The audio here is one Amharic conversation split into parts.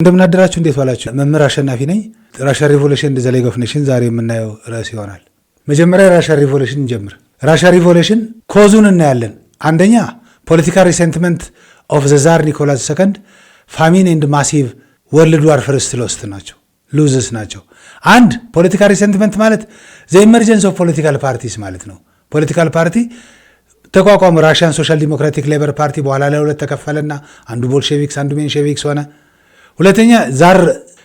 እንደምን አደራችሁ እንዴት ዋላችሁ? መምህር አሸናፊ ነኝ። ራሽያ ሪቮሉሽን ዘ ሌግ ኦፍ ኔሽን ዛሬ የምናየው ርዕስ ይሆናል። መጀመሪያ ራሽያ ሪቮሉሽን እንጀምር። ራሽያ ሪቮሉሽን ኮዙን እናያለን። አንደኛ ፖለቲካል ሪሴንትመንት ኦፍ ዘ ዛር ኒኮላስ ሰከንድ ፋሚን ኤንድ ማሲቭ ወርልድ ዋር ፈርስት ሎስት ናቸው ሉዝስ ናቸው። አንድ ፖለቲካል ሪሴንትመንት ማለት ዘ ኢመርጀንስ ኦፍ ፖለቲካል ፓርቲስ ማለት ነው። ፖለቲካል ፓርቲ ተቋቋሙ። ራሽያን ሶሻል ዲሞክራቲክ ሌበር ፓርቲ በኋላ ለሁለት ተከፈለና አንዱ ቦልሼቪክስ አንዱ ሜንሼቪክስ ሆነ። ሁለተኛ ዛር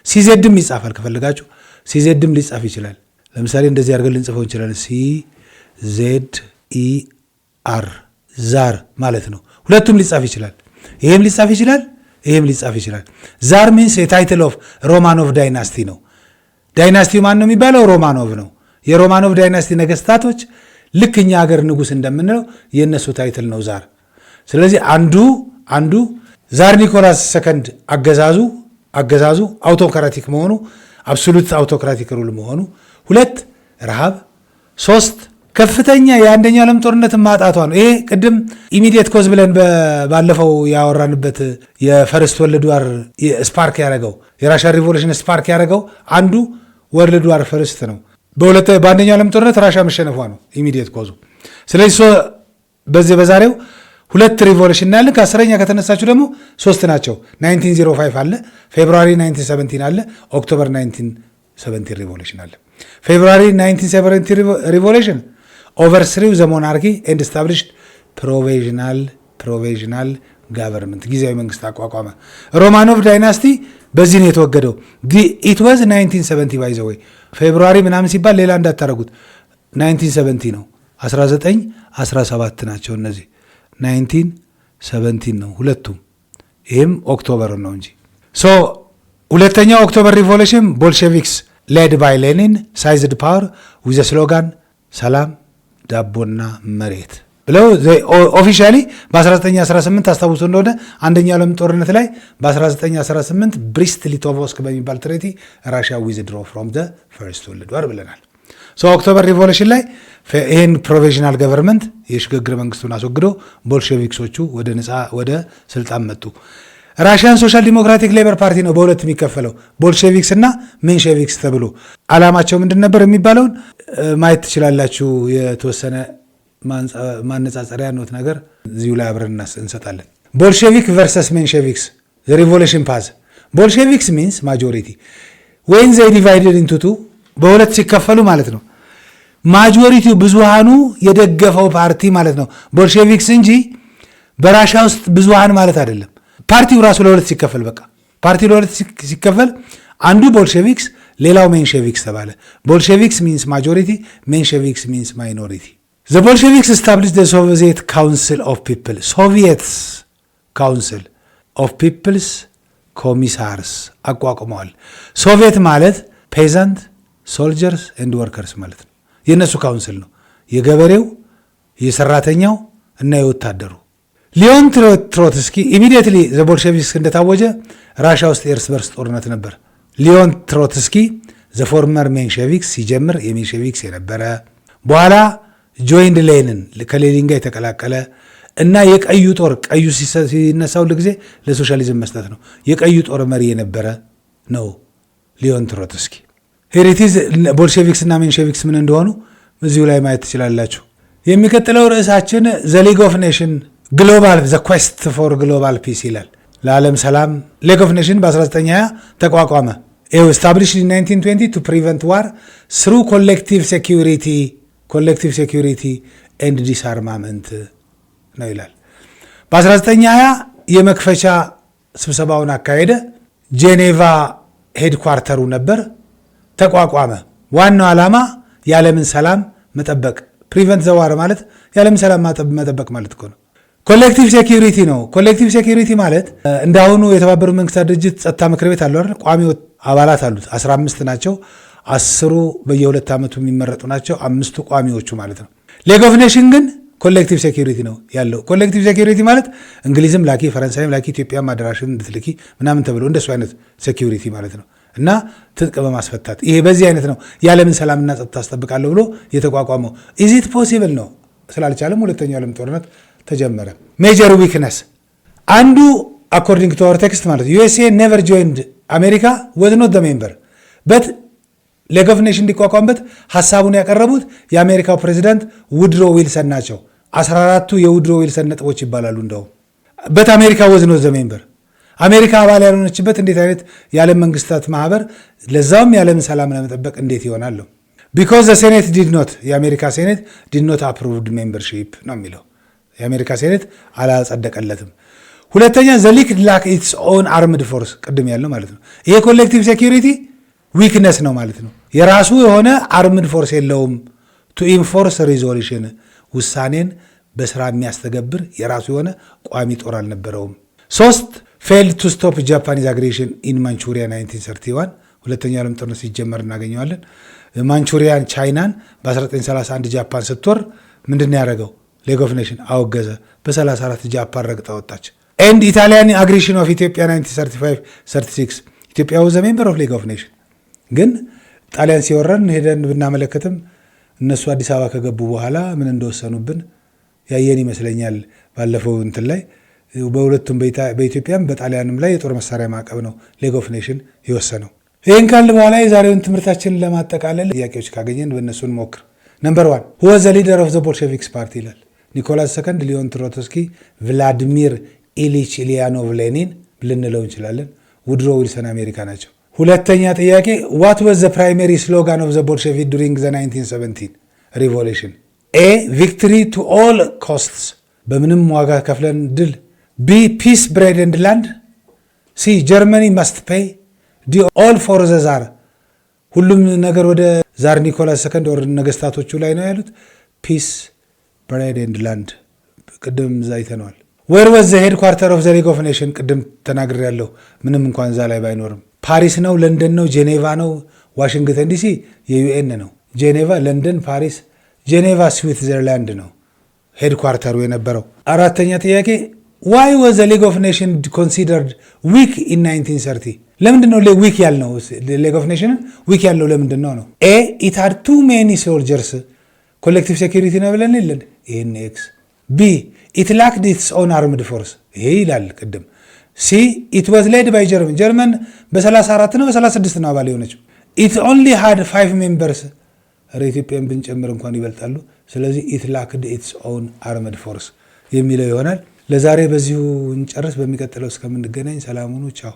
ሲዜድም ይጻፋል። ከፈልጋችሁ ሲዜድም ሊጻፍ ይችላል። ለምሳሌ እንደዚህ አድርገን ልንጽፈው እንችላለን። CZER ዛር ማለት ነው። ሁለቱም ሊጻፍ ይችላል። ይሄም ሊጻፍ ይችላል፣ ይሄም ሊጻፍ ይችላል። ዛር ሚንስ የታይትል ኦፍ ሮማኖቭ ዳይናስቲ ነው። ዳይናስቲው ማን ነው የሚባለው? ሮማኖቭ ነው። የሮማኖቭ ዳይናስቲ ነገስታቶች ልክ እኛ ሀገር ንጉስ እንደምንለው የእነሱ ታይትል ነው ዛር። ስለዚህ አንዱ ዛር ኒኮላስ ሰከንድ አገዛዙ አውቶክራቲክ መሆኑ፣ አብሶሉት አውቶክራቲክ ሩል መሆኑ፣ ሁለት ረሃብ፣ ሶስት ከፍተኛ የአንደኛው ዓለም ጦርነት ማጣቷ ነው። ይሄ ቅድም ኢሚዲየት ኮዝ ብለን ባለፈው ያወራንበት የፈርስት ወርልድ ዋር ስፓርክ ያደረገው የራሽያ ሪቮሉሽን ስፓርክ ያደረገው አንዱ ወርልድ ዋር ፈርስት ነው። በአንደኛው ዓለም ጦርነት ራሽያ መሸነፏ ነው ኢሚዲየት ኮዙ። ስለዚህ በዛሬው ሁለት ሪቮሉሽን እናያለን። ከአስረኛ ከተነሳችሁ ደግሞ ሶስት ናቸው። 1905 አለ፣ ፌብሩዋሪ 1917 አለ፣ ኦክቶበር 1917 ሪቮሉሽን አለ። ፌብሩዋሪ 1917 ሪቮሉሽን ኦቨርስሪው ዘ ሞናርኪ ኤንድ ስታብሊሽድ ፕሮቪዥናል ጋቨርንመንት ጊዜያዊ መንግስት አቋቋመ። ሮማኖቭ ዳይናስቲ በዚህ ነው የተወገደው። ኢት ዋዝ 1970 ባይ ዘ ወይ ፌብሩዋሪ ምናምን ሲባል ሌላ እንዳታረጉት 1970 ነው። 1917 ናቸው እነዚህ 1917 ነው ሁለቱም። ይህም ኦክቶበር ነው እንጂ ሁለተኛው ኦክቶበር ሪቮሉሽን ቦልሼቪክስ ሌድ ባይ ሌኒን ሳይዝድ ፓወር ዊዘ ስሎጋን ሰላም ዳቦና መሬት ብለው ኦፊሻሊ በ1918 አስታውሶ እንደሆነ አንደኛው ዓለም ጦርነት ላይ በ1918 ብሪስት ሊቶቮስክ በሚባል ትሬቲ ራሽያ ዊዝድሮ ፍሮም ዘ ፈርስት ወርልድ ዋር ብለናል። ኦክቶበር ሪቮሉሽን ላይ ይህን ፕሮቪዥናል ገቨርንመንት የሽግግር መንግስቱን አስወግዶ ቦልሼቪክሶቹ ወደ ስልጣን መጡ። ራሽያን ሶሻል ዲሞክራቲክ ሌበር ፓርቲ ነው በሁለት የሚከፈለው ቦልሼቪክስ እና ሜንሼቪክስ ተብሎ። አላማቸው ምንድን ነበር የሚባለውን ማየት ትችላላችሁ። የተወሰነ ማነጻጸሪያ ኖት ነገር እዚሁ ላይ አብረን እንሰጣለን። ቦልሼቪክ ቨርሰስ ሜንሼቪክስ ሪቮሉሽን ፓዝ። ቦልሼቪክስ ሚንስ ማጆሪቲ ወይን ዘይ ዲቫይድድ ኢንቱ ቱ በሁለት ሲከፈሉ ማለት ነው። ማጆሪቲው ብዙሃኑ የደገፈው ፓርቲ ማለት ነው ቦልሼቪክስ እንጂ በራሻ ውስጥ ብዙሃን ማለት አይደለም። ፓርቲው ራሱ ለሁለት ሲከፈል ፓርቲው ለሁለት ሲከፈል አንዱ ቦልሼቪክስ ሌላው ሜንሼቪክስ ተባለ። ቦልሼቪክስ ሚንስ ማጆሪቲ፣ ሜንሼቪክስ ሚንስ ማይኖሪቲ። ዘ ቦልሼቪክስ ስታብሊሽድ ዘ ሶቪየት ካውንስል ኦፍ ፒፕል ሶቪየት ካውንስል ኦፍ ፒፕልስ ኮሚሳርስ አቋቁመዋል። ሶቪየት ማለት ፔዛንት ሶልጀርስ ኤንድ ወርከርስ ማለት ነው። የእነሱ ካውንስል ነው። የገበሬው የሰራተኛው እና የወታደሩ። ሊዮን ትሮትስኪ ኢሚዲየትሊ ዘ ቦልሼቪክስ እንደታወጀ ራሻ ውስጥ የእርስ በርስ ጦርነት ነበር። ሊዮን ትሮትስኪ ዘ ፎርመር ሜንሼቪክስ ሲጀምር የሜንሼቪክስ የነበረ በኋላ ጆይንድ ሌኒን ከሌኒን ጋር የተቀላቀለ እና የቀዩ ጦር ቀዩ ሲነሳ ሁል ጊዜ ለሶሻሊዝም መስጠት ነው። የቀዩ ጦር መሪ የነበረ ነው ሊዮን ትሮትስኪ። ሄሪቲዝ ቦልሼቪክስ እና ሜንሼቪክስ ምን እንደሆኑ እዚሁ ላይ ማየት ትችላላችሁ። የሚቀጥለው ርዕሳችን ዘ ሊግ ኦፍ ኔሽን ግሎባል ዘ ኩዌስት ፎር ግሎባል ፒስ ይላል። ለዓለም ሰላም ሊግ ኦፍ ኔሽን በ1920 ተቋቋመ። ይኸው ስታብሊሽድ ኢን 1920 ቱ ፕሪቨንት ዋር ስሩ ኮሌክቲቭ ሴኪሪቲ ኤንድ ዲስአርማመንት ነው ይላል። በ1920 የመክፈቻ ስብሰባውን አካሄደ። ጄኔቫ ሄድኳርተሩ ነበር። ተቋቋመ። ዋናው ዓላማ የዓለምን ሰላም መጠበቅ። ፕሪቨንት ዘዋር ማለት የዓለምን ሰላም መጠበቅ ማለት እኮ ነው። ኮሌክቲቭ ሴኪሪቲ ነው። ኮሌክቲቭ ሴኪሪቲ ማለት እንዳሁኑ የተባበሩት መንግስታት ድርጅት ጸጥታ ምክር ቤት አለው አይደል? ቋሚ አባላት አሉት 15 ናቸው። 10 በየ2 ዓመቱ የሚመረጡ ናቸው። 5ቱ ቋሚዎቹ ማለት ነው። ሊግ ኦፍ ኔሽን ግን ኮሌክቲቭ ሴኪሪቲ ነው ያለው። ኮሌክቲቭ ሴኪሪቲ ማለት እንግሊዝም ላኪ፣ ፈረንሳይም ላኪ፣ ኢትዮጵያም አደራሽን እንድትልኪ ምናምን ተብሎ እንደሱ አይነት ሴኪሪቲ ማለት ነው። እና ትጥቅ በማስፈታት ይሄ በዚህ አይነት ነው የዓለምን ሰላምና ጸጥታ አስጠብቃለሁ ብሎ የተቋቋመው። ኢዚት ፖሲብል ነው ስላልቻለም ሁለተኛው ዓለም ጦርነት ተጀመረ። ሜጀር ዊክነስ አንዱ according to our text ማለት USA never joined አሜሪካ was not the member but ሌግ ኦፍ ኔሽን እንዲቋቋምበት ሀሳቡን ያቀረቡት የአሜሪካው ፕሬዚዳንት ውድሮ ዊልሰን ናቸው። 14ቱ የውድሮ ዊልሰን ነጥቦች ይባላሉ። እንደውም በት አሜሪካ was not the member አሜሪካ አባል ያልሆነችበት እንዴት አይነት የዓለም መንግስታት ማህበር ለዛውም የዓለምን ሰላም ለመጠበቅ እንዴት ይሆናል? because the senate did not የአሜሪካ ሴኔት did not approved membership ነው የሚለው። የአሜሪካ ሴኔት አላጸደቀለትም። ሁለተኛ the league lack its own armed force ቅድም ያለው ማለት ነው። ይሄ ኮሌክቲቭ ሴኩሪቲ ዊክነስ ነው ማለት ነው። የራሱ የሆነ አርምድ ፎርስ የለውም። ቱ ኢንፎርስ ሪዞሉሽን ውሳኔን በስራ የሚያስተገብር የራሱ የሆነ ቋሚ ጦር አልነበረውም። 3 ፌል ቱ ስቶፕ ጃፓኒዝ አግሬሽን ኢን ማንቹሪያ 1931 ሁለተኛው ዓለም ጦርነት ሲጀመር እናገኘዋለን። ማንቹሪያን ቻይናን በ1931 ጃፓን ስትወር ምንድን ያደረገው? ሌግ ኦፍ ኔሽን አወገዘ። በ34 ጃፓን ረግጣ ወጣች። ኤንድ ኢታሊያን አግሬሽን ኦፍ ኢትዮጵያ 1935-36 ኢትዮጵያ was a member of ሌግ ኦፍ ኔሽን ግን ጣሊያን ሲወረን ሄደን ብናመለከትም እነሱ አዲስ አበባ ከገቡ በኋላ ምን እንደወሰኑብን ያየን ይመስለኛል። ባለፈው እንትን ላይ በሁለቱም በኢትዮጵያም በጣሊያንም ላይ የጦር መሳሪያ ማዕቀብ ነው ሌግ ኦፍ ኔሽን የወሰነው። ይህን ካል በኋላ የዛሬውን ትምህርታችንን ለማጠቃለል ጥያቄዎች ካገኘን በእነሱ እንሞክር። ነምበር 1 who was the leader of the Bolsheviks party ይላል። ኒኮላስ ሰከንድ፣ ሊዮን ትሮትስኪ፣ ቭላድሚር ኢሊች ኢሊያኖቭ ሌኒን ልንለው እንችላለን። ውድሮ ዊልሰን አሜሪካ ናቸው። ሁለተኛ ጥያቄ what was the primary slogan of the Bolshevik during the 1917 revolution? A victory to all costs በምንም ዋጋ ከፍለን ድል። B peace bread and land. C Germany must pay. D all for the Tsar ሁሉም ነገር ወደ ዛር ኒኮላስ ሰከንድ ወር ነገስታቶቹ ላይ ነው ያሉት። ፒስ ብሬድ ኤንድ ላንድ ቅድም ዛይተነዋል። where was the headquarter of the League of Nations ቅድም ተናግሬያለሁ። ምንም እንኳን እዛ ላይ ባይኖርም ፓሪስ ነው፣ ለንደን ነው፣ ጄኔቫ ነው፣ ዋሽንግተን ዲሲ የዩኤን ነው። ጄኔቫ፣ ለንደን፣ ፓሪስ፣ ጄኔቫ ስዊትዘርላንድ ነው ሄድኳርተሩ የነበረው። አራተኛ ጥያቄ why was the League of Nations considered weak in 1930? ለምንድን ነው ዊክ ያልነው? ሌግ ኦፍ ኔሽንን ዊክ ያለው ለምንድን ነው? ኤ it had too many soldiers ኮሌክቲቭ ሴኩሪቲ ነው ብለን የለን ይህን ኤክስ። ቢ it lacked its own armed force ይሄ ይላል ቅድም። ሲ it was led by German ጀርመን በ34 ነው በ36 ነው አባል የሆነችው። it only had 5 members ኢትዮጵያን ብንጨምር እንኳን ይበልጣሉ። ስለዚህ it lacked its own armed force የሚለው ይሆናል። ለዛሬ በዚሁ እንጨርስ። በሚቀጥለው እስከምንገናኝ ሰላም ሁኑ። ቻው።